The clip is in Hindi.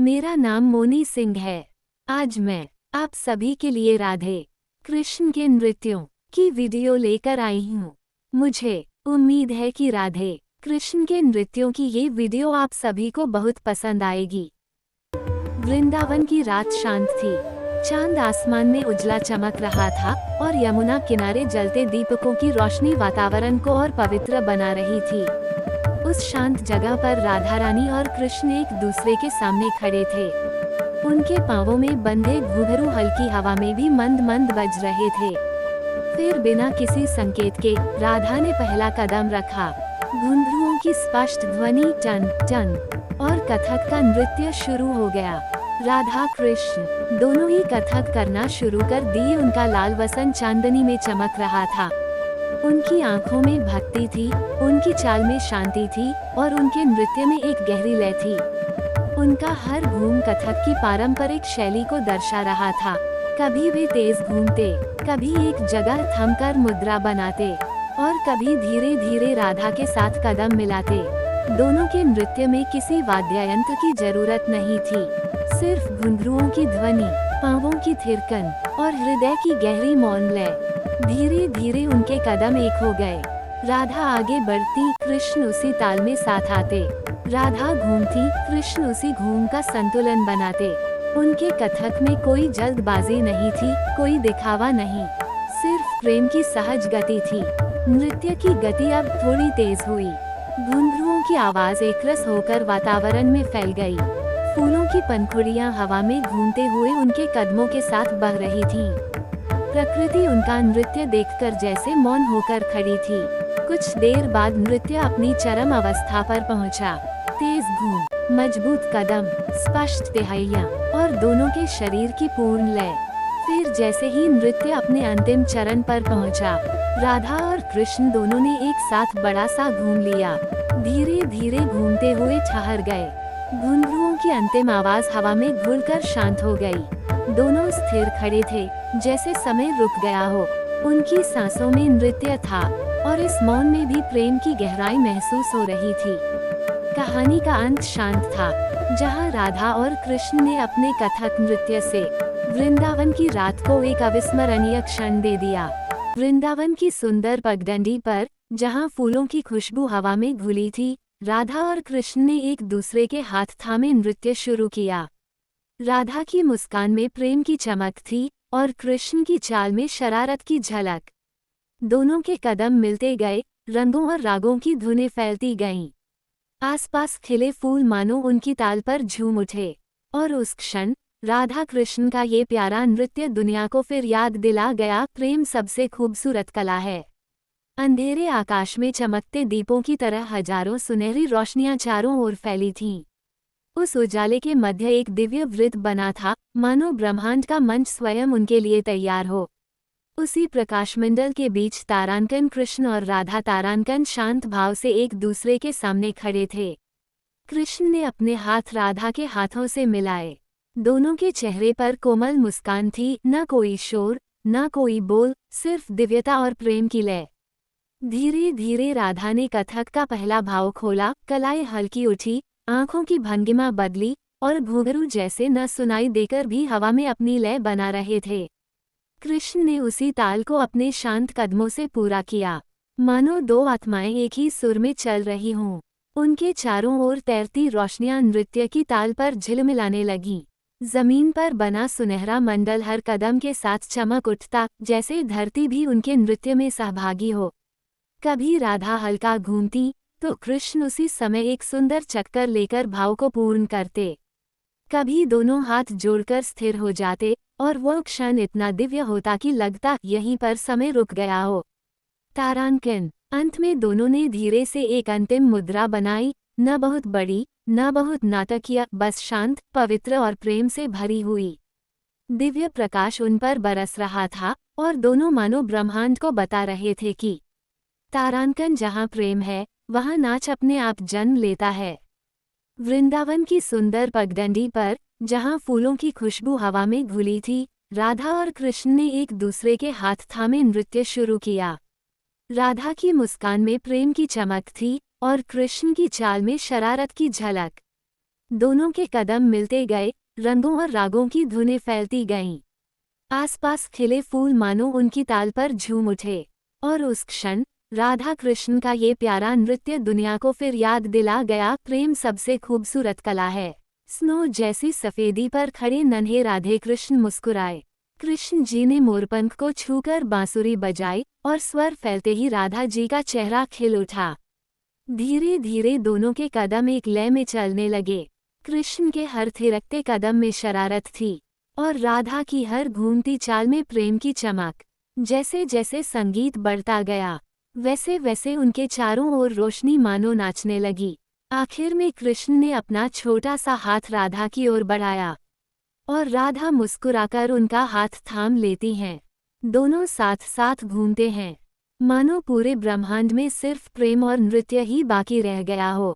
मेरा नाम मोनी सिंह है। आज मैं आप सभी के लिए राधे कृष्ण के नृत्यों की वीडियो लेकर आई हूँ। मुझे उम्मीद है कि राधे कृष्ण के नृत्यों की ये वीडियो आप सभी को बहुत पसंद आएगी। वृंदावन की रात शांत थी। चांद आसमान में उजला चमक रहा था और यमुना किनारे जलते दीपकों की रोशनी वातावरण को और पवित्र बना रही थी। उस शांत जगह पर राधा रानी और कृष्ण एक दूसरे के सामने खड़े थे। उनके पांवों में बंधे घुंघरू हल्की हवा में भी मंद मंद बज रहे थे। फिर बिना किसी संकेत के राधा ने पहला कदम रखा। घुंघरुओं की स्पष्ट ध्वनि टन टन और कथक का नृत्य शुरू हो गया। राधा कृष्ण दोनों ही कथक करना शुरू कर दिए। उनका लाल वसन चांदनी में चमक रहा था। उनकी आंखों में भक्ति थी, उनकी चाल में शांति थी और उनके नृत्य में एक गहरी लय थी। उनका हर घूम कथक की पारंपरिक शैली को दर्शा रहा था। कभी वे तेज घूमते, कभी एक जगह थमकर मुद्रा बनाते और कभी धीरे धीरे राधा के साथ कदम मिलाते। दोनों के नृत्य में किसी वाद्ययंत्र की जरूरत नहीं थी, सिर्फ घुंघरुओं की ध्वनि, पांवों की थिरकन और हृदय की गहरी मौन लय। धीरे धीरे उनके कदम एक हो गए। राधा आगे बढ़ती, कृष्ण उसी ताल में साथ आते। राधा घूमती, कृष्ण उसी घूम का संतुलन बनाते। उनके कथक में कोई जल्दबाजी नहीं थी, कोई दिखावा नहीं, सिर्फ प्रेम की सहज गति थी। नृत्य की गति अब थोड़ी तेज हुई। घुंघरुओं की आवाज एकरस होकर वातावरण में फैल गई। फूलों की पंखुड़ियां हवा में घूमते हुए उनके कदमों के साथ बह रही थीं। प्रकृति उनका नृत्य देखकर जैसे मौन होकर खड़ी थी। कुछ देर बाद नृत्य अपनी चरम अवस्था पर पहुंचा। तेज घूम, मजबूत कदम, स्पष्ट तिहाइयां और दोनों के शरीर की पूर्ण लय। फिर जैसे ही नृत्य अपने अंतिम चरण पर पहुंचा, राधा और कृष्ण दोनों ने एक साथ बड़ा सा घूम लिया। धीरे धीरे घूमते हुए ठहर गए। घुंघरुओं की अंतिम आवाज हवा में घुलकर शांत हो गई। दोनों स्थिर खड़े थे, जैसे समय रुक गया हो। उनकी सांसों में नृत्य था और इस मौन में भी प्रेम की गहराई महसूस हो रही थी। कहानी का अंत शांत था, जहां राधा और कृष्ण ने अपने कथक नृत्य से वृंदावन की रात को एक अविस्मरणीय क्षण दे दिया। वृंदावन की सुंदर पगडंडी पर, जहां फूलों की खुशबू हवा में घुली थी, राधा और कृष्ण ने एक दूसरे के हाथ थामे नृत्य शुरू किया। राधा की मुस्कान में प्रेम की चमक थी और कृष्ण की चाल में शरारत की झलक। दोनों के कदम मिलते गए, रंगों और रागों की धुनें फैलती गईं। आसपास खिले फूल मानो उनकी ताल पर झूम उठे और उस क्षण राधा कृष्ण का ये प्यारा नृत्य दुनिया को फिर याद दिला गया, प्रेम सबसे खूबसूरत कला है। अंधेरे आकाश में चमकते दीपों की तरह हजारों सुनहरी रोशनियां चारों ओर फैली थीं। उस उजाले के मध्य एक दिव्य वृत्त बना था, मानो ब्रह्मांड का मंच स्वयं उनके लिए तैयार हो। उसी प्रकाशमंडल के बीच तारांकन कृष्ण और राधा तारांकन शांत भाव से एक दूसरे के सामने खड़े थे। कृष्ण ने अपने हाथ राधा के हाथों से मिलाए। दोनों के चेहरे पर कोमल मुस्कान थी, न कोई शोर, न कोई बोल, सिर्फ दिव्यता और प्रेम की लय। धीरे धीरे राधा ने कथक का पहला भाव खोला, कलाएं हल्की उठी, आंखों की भंगिमा बदली और घुंघरू जैसे न सुनाई देकर भी हवा में अपनी लय बना रहे थे। कृष्ण ने उसी ताल को अपने शांत कदमों से पूरा किया, मानो दो आत्माएं एक ही सुर में चल रही हों। उनके चारों ओर तैरती रोशनियां नृत्य की ताल पर झिलमिलाने लगीं। जमीन पर बना सुनहरा मंडल हर कदम के साथ चमक उठता, जैसे धरती भी उनके नृत्य में सहभागी हो। कभी राधा हल्का घूमती तो कृष्ण उसी समय एक सुंदर चक्कर लेकर भाव को पूर्ण करते। कभी दोनों हाथ जोड़कर स्थिर हो जाते और वो क्षण इतना दिव्य होता कि लगता यहीं पर समय रुक गया हो। तारांकन अंत में दोनों ने धीरे से एक अंतिम मुद्रा बनाई, न बहुत बड़ी, न बहुत नाटकीय, बस शांत, पवित्र और प्रेम से भरी हुई। दिव्य प्रकाश उन पर बरस रहा था और दोनों मानो ब्रह्मांड को बता रहे थे कि तारांकन जहाँ प्रेम है, वहाँ नाच अपने आप जन्म लेता है। वृंदावन की सुंदर पगडंडी पर, जहाँ फूलों की खुशबू हवा में घुली थी, राधा और कृष्ण ने एक दूसरे के हाथ थामे नृत्य शुरू किया। राधा की मुस्कान में प्रेम की चमक थी और कृष्ण की चाल में शरारत की झलक। दोनों के कदम मिलते गए, रंगों और रागों की धुनें फैलती गईं। आसपास खिले फूल मानो उनकी ताल पर झूम उठे, और उस क्षण राधा कृष्ण का ये प्यारा नृत्य दुनिया को फिर याद दिला गया, प्रेम सबसे खूबसूरत कला है। स्नो जैसी सफेदी पर खड़े नन्हे राधे कृष्ण मुस्कुराए। कृष्ण जी ने मोरपंख को छूकर बांसुरी बजाई, और स्वर फैलते ही राधा जी का चेहरा खिल उठा। धीरे धीरे दोनों के कदम एक लय में चलने लगे। कृष्ण के हर थिरकते कदम में शरारत थी, और राधा की हर घूमती चाल में प्रेम की चमक। जैसे जैसे संगीत बढ़ता गया, वैसे वैसे उनके चारों ओर रोशनी मानो नाचने लगी। आखिर में कृष्ण ने अपना छोटा सा हाथ राधा की ओर बढ़ाया, और राधा मुस्कुराकर उनका हाथ थाम लेती हैं। दोनों साथ साथ घूमते हैं, मानो पूरे ब्रह्मांड में सिर्फ प्रेम और नृत्य ही बाकी रह गया हो।